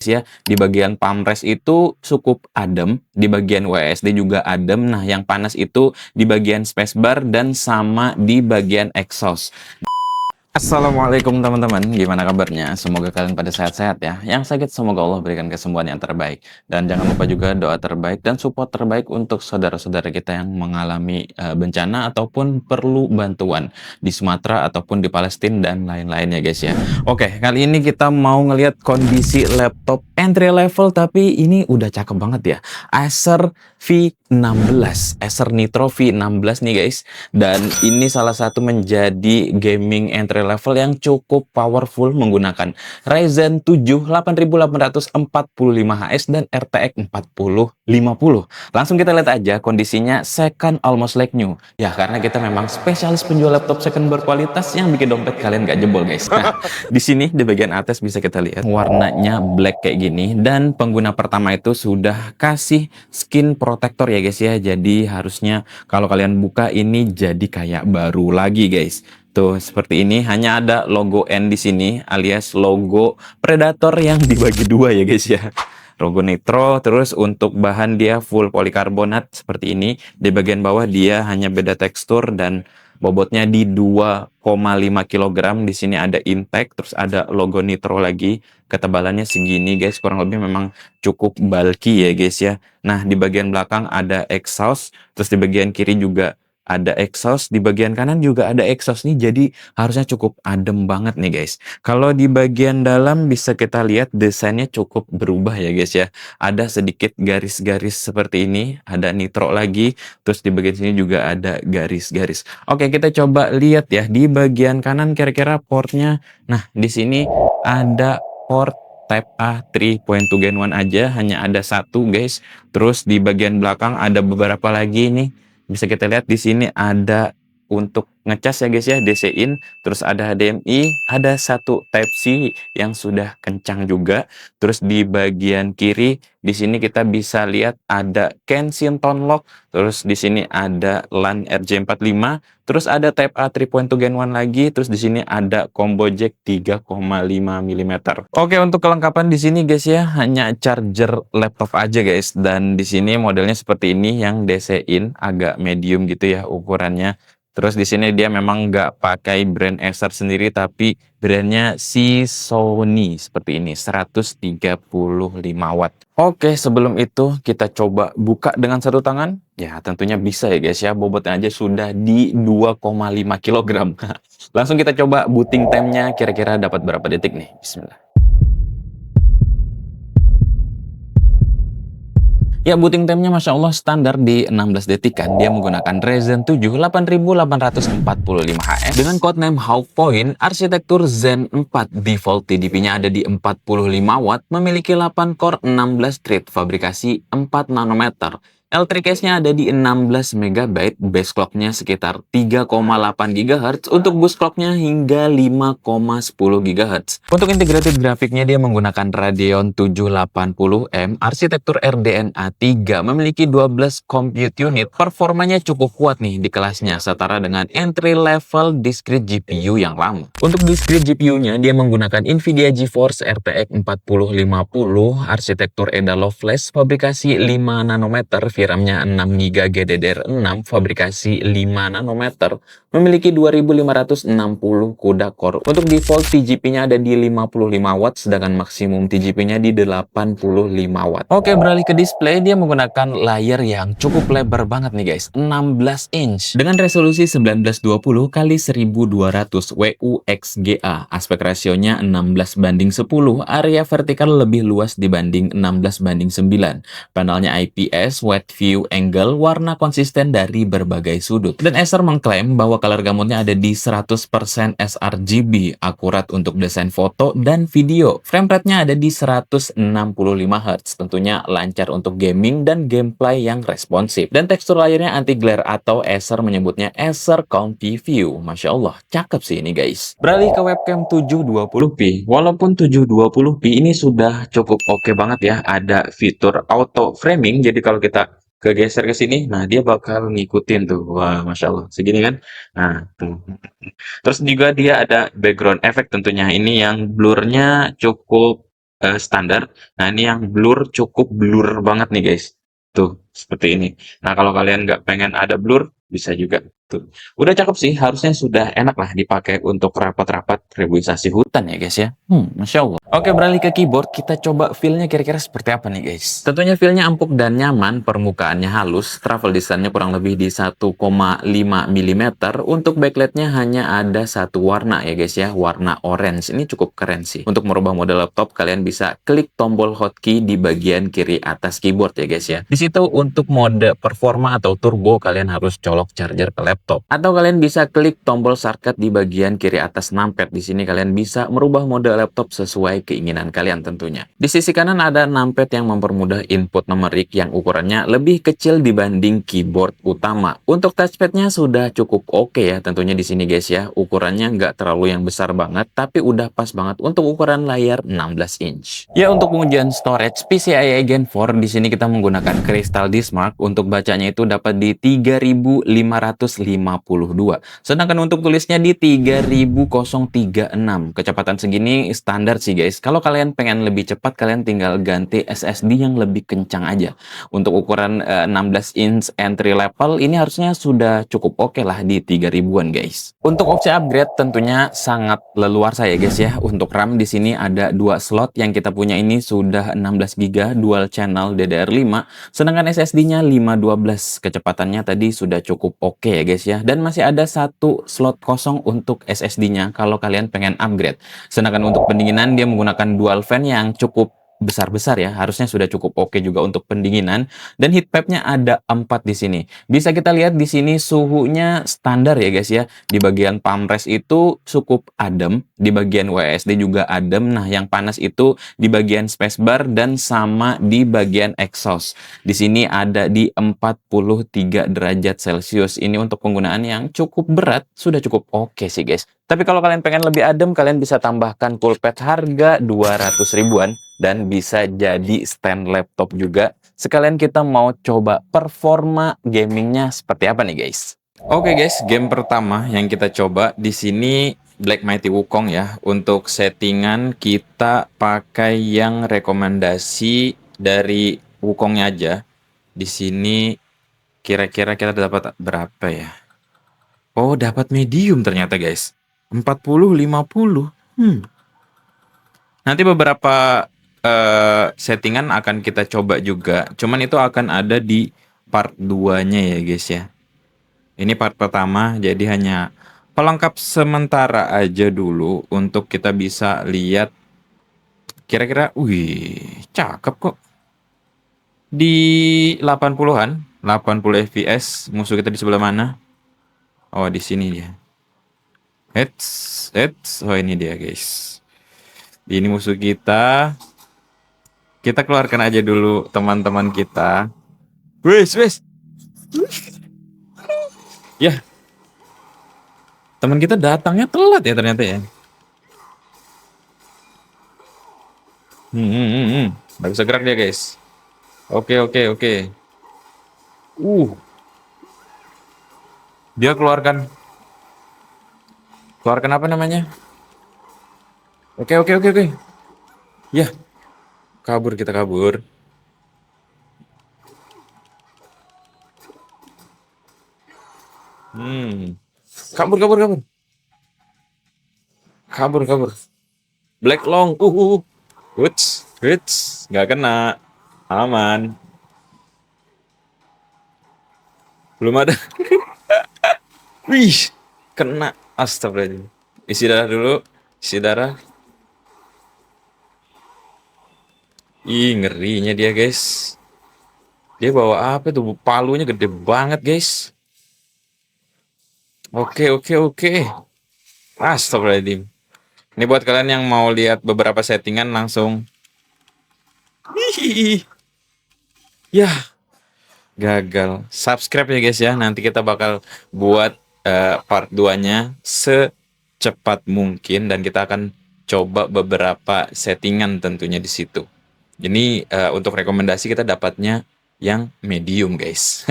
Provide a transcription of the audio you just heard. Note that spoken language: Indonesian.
ya. Di bagian palm rest itu cukup adem, di bagian WSD juga adem. Nah, yang panas itu di bagian spacebar dan sama di bagian exhaust. Assalamualaikum teman-teman, gimana kabarnya? Semoga kalian pada sehat-sehat ya. Yang sakit semoga Allah berikan kesembuhan yang terbaik. Dan jangan lupa juga doa terbaik dan support terbaik untuk saudara-saudara kita yang mengalami bencana ataupun perlu bantuan di Sumatera ataupun di Palestina dan lain-lainnya guys ya. Oke, kali ini kita mau ngelihat kondisi laptop entry level tapi ini udah cakep banget ya. Acer V16, Acer Nitro V16 nih guys. Dan ini salah satu menjadi gaming entry level yang cukup powerful menggunakan Ryzen 7 8845HS dan RTX 4050. Langsung kita lihat aja kondisinya second almost like new. Ya, karena kita memang spesialis penjual laptop second berkualitas yang bikin dompet kalian gak jebol guys. Nah, di sini di bagian atas bisa kita lihat warnanya black kayak gini dan pengguna pertama itu sudah kasih skin protector ya guys ya. Jadi harusnya kalau kalian buka ini jadi kayak baru lagi guys. Tuh seperti ini, hanya ada logo N di sini alias logo Predator yang dibagi dua ya guys ya. Logo Nitro, terus untuk bahan dia full polikarbonat seperti ini. Di bagian bawah dia hanya beda tekstur dan bobotnya di 2,5 kg. Di sini ada intake, terus ada logo Nitro lagi. Ketebalannya segini guys, kurang lebih memang cukup bulky ya guys ya. Nah, di bagian belakang ada exhaust, terus di bagian kiri juga ada exhaust, di bagian kanan juga ada exhaust nih, jadi harusnya cukup adem banget nih guys. Kalau di bagian dalam bisa kita lihat desainnya cukup berubah ya guys ya. Ada sedikit garis-garis seperti ini, ada nitro lagi, terus di bagian sini juga ada garis-garis. Oke, kita coba lihat ya di bagian kanan kira-kira portnya. Nah, di sini ada port Type A 3.2 Gen 1 aja, hanya ada satu guys. Terus di bagian belakang ada beberapa lagi nih. Bisa kita lihat di sini ada untuk ngecas ya guys ya, DC in, terus ada HDMI, ada satu Type C yang sudah kencang juga. Terus di bagian kiri di sini kita bisa lihat ada Kensington lock, terus di sini ada LAN RJ45, terus ada Type A 3.2 Gen 1 lagi, terus di sini ada combo jack 3,5 mm. Oke, untuk kelengkapan di sini guys ya, hanya charger laptop aja guys, dan di sini modelnya seperti ini yang DC in, agak medium gitu ya ukurannya. Terus di sini dia memang nggak pakai brand Acer sendiri, tapi brandnya si Sony seperti ini, 135 watt. Oke, sebelum itu kita coba buka dengan satu tangan. Ya, tentunya bisa ya guys ya, bobotnya aja sudah di 2,5 kg. Langsung kita coba booting time-nya, kira-kira dapat berapa detik nih. Bismillah. Ya, booting time-nya Masya Allah standar di 16 detik kan. Dia menggunakan Ryzen 7 8845HS dengan codename Hawk Point, arsitektur Zen 4, default TDP-nya ada di 45 watt, memiliki 8 core 16 thread, fabrikasi 4 nanometer. L3 case-nya ada di 16 MB, base clock-nya sekitar 3,8 GHz, untuk boost clock-nya hingga 5,10 GHz. Untuk integrated grafiknya dia menggunakan Radeon 780M, arsitektur RDNA 3, memiliki 12 compute unit, performanya cukup kuat nih di kelasnya, setara dengan entry level discrete GPU yang lama. Untuk discrete GPU-nya dia menggunakan Nvidia GeForce RTX 4050, arsitektur Edalo Flash, fabrikasi 5 nanometer, VRAM-nya 6 GB GDDR6, fabrikasi 5 nanometer, memiliki 2560 CUDA core. Untuk default TGP-nya ada di 55 watt, sedangkan maksimum TGP-nya di 85 watt. Oke, beralih ke display, dia menggunakan layar yang cukup lebar banget nih guys, 16 inch dengan resolusi 1920 x 1200 WUXGA. Aspek rasionya 16:10, area vertikal lebih luas dibanding 16:9. Panelnya IPS, wide view angle, warna konsisten dari berbagai sudut. Dan Acer mengklaim bahwa color gamutnya ada di 100% sRGB, akurat untuk desain foto dan video. Frame rate-nya ada di 165 Hz, tentunya lancar untuk gaming dan gameplay yang responsif. Dan tekstur layarnya anti glare atau Acer menyebutnya Acer Comfy View. Masya Allah, cakep sih ini guys. Beralih ke webcam 720p. Walaupun 720p ini sudah cukup oke banget ya, ada fitur auto framing, jadi kalau kita kegeser ke sini, nah dia bakal ngikutin tuh. Wah, Masya Allah, segini kan. Nah, tuh. Terus juga dia ada background effect tentunya. Ini yang blurnya cukup standar. Nah, ini yang blur cukup blur banget nih guys. Tuh, seperti ini. Nah, kalau kalian nggak pengen ada blur, bisa juga. Tuh. Udah cakep sih, harusnya sudah enak lah dipakai untuk rapat-rapat reboisasi hutan ya guys ya. Masya Allah. Oke, beralih ke keyboard, kita coba feel-nya kira-kira seperti apa nih guys. Tentunya feel-nya empuk dan nyaman, permukaannya halus, travel distance-nya kurang lebih di 1,5 mm. Untuk backlight-nya hanya ada satu warna ya guys ya, warna orange. Ini cukup keren sih. Untuk merubah mode laptop, kalian bisa klik tombol hotkey di bagian kiri atas keyboard ya guys ya. Di situ untuk mode performa atau turbo, kalian harus colok charger ke laptop. Atau kalian bisa klik tombol shortcut di bagian kiri atas numpad. Di sini kalian bisa merubah mode laptop sesuai keinginan kalian tentunya. Di sisi kanan ada numpad yang mempermudah input numerik yang ukurannya lebih kecil dibanding keyboard utama. Untuk touchpadnya sudah cukup oke ya tentunya di sini guys ya. Ukurannya nggak terlalu yang besar banget, tapi udah pas banget untuk ukuran layar 16 inch. Ya, untuk pengujian storage PCIe Gen 4 di sini kita menggunakan Crystal Dismark. Untuk bacanya itu dapat di 3552. Sedangkan untuk tulisnya di 3036. Kecepatan segini standar sih guys. Kalau kalian pengen lebih cepat, kalian tinggal ganti SSD yang lebih kencang aja. Untuk ukuran 16 inch entry level ini harusnya sudah cukup oke lah di 3000-an guys. Untuk opsi upgrade tentunya sangat leluasa ya guys ya. Untuk RAM di sini ada 2 slot, yang kita punya ini sudah 16 GB dual channel DDR5, sedangkan SSD-nya 512. Kecepatannya tadi sudah cukup oke ya guys ya. Dan masih ada satu slot kosong untuk SSD-nya kalau kalian pengen upgrade. Sedangkan untuk pendinginan dia menggunakan dual fan yang cukup besar-besar ya, harusnya sudah cukup oke juga untuk pendinginan. Dan heat pipe-nya ada 4 di sini. Bisa kita lihat di sini suhunya standar ya guys ya. Di bagian pump rest itu cukup adem, di bagian WSD juga adem. Nah, yang panas itu di bagian spacebar dan sama di bagian exhaust. Di sini ada di 43 derajat Celcius. Ini untuk penggunaan yang cukup berat, sudah cukup oke sih guys. Tapi kalau kalian pengen lebih adem, kalian bisa tambahkan coolpad harga 200 ribuan dan bisa jadi stand laptop juga. Sekalian kita mau coba performa gamingnya seperti apa nih guys. Oke guys, game pertama yang kita coba di sini Black Mighty Wukong ya. Untuk settingan kita pakai yang rekomendasi dari Wukongnya aja. Di sini kira-kira kita dapat berapa ya? Oh, dapat medium ternyata guys. 40 50. Nanti beberapa settingan akan kita coba juga. Cuman itu akan ada di part 2-nya ya guys ya. Ini part pertama, jadi hanya pelengkap sementara aja dulu untuk kita bisa lihat kira-kira, wih, cakep kok. Di 80-an, 80 fps, musuh kita di sebelah mana? Oh, di sini dia. Oh ini dia guys. Ini musuh kita. Kita keluarkan aja dulu teman-teman kita. Wes. Ya, teman kita datangnya telat ya ternyata ya. Nggak bisa gerak dia guys. Oke. Dia keluarkan apa namanya? Oke. Ya, kita kabur. Kabur. Black long. Wits, nggak kena. Aman. Belum ada. Wih, kena. Astagfirullahaladzim. Isi darah dulu. Isi darah. Ih, ngerinya dia guys. Dia bawa apa tuh? Palunya gede banget guys. Oke. Astagfirullahaladzim. Ini buat kalian yang mau lihat beberapa settingan langsung. Hihihi. Ya, gagal. Subscribe ya guys ya. Nanti kita bakal buat part 2-nya secepat mungkin dan kita akan coba beberapa settingan tentunya di situ. Ini untuk rekomendasi kita dapatnya yang medium guys.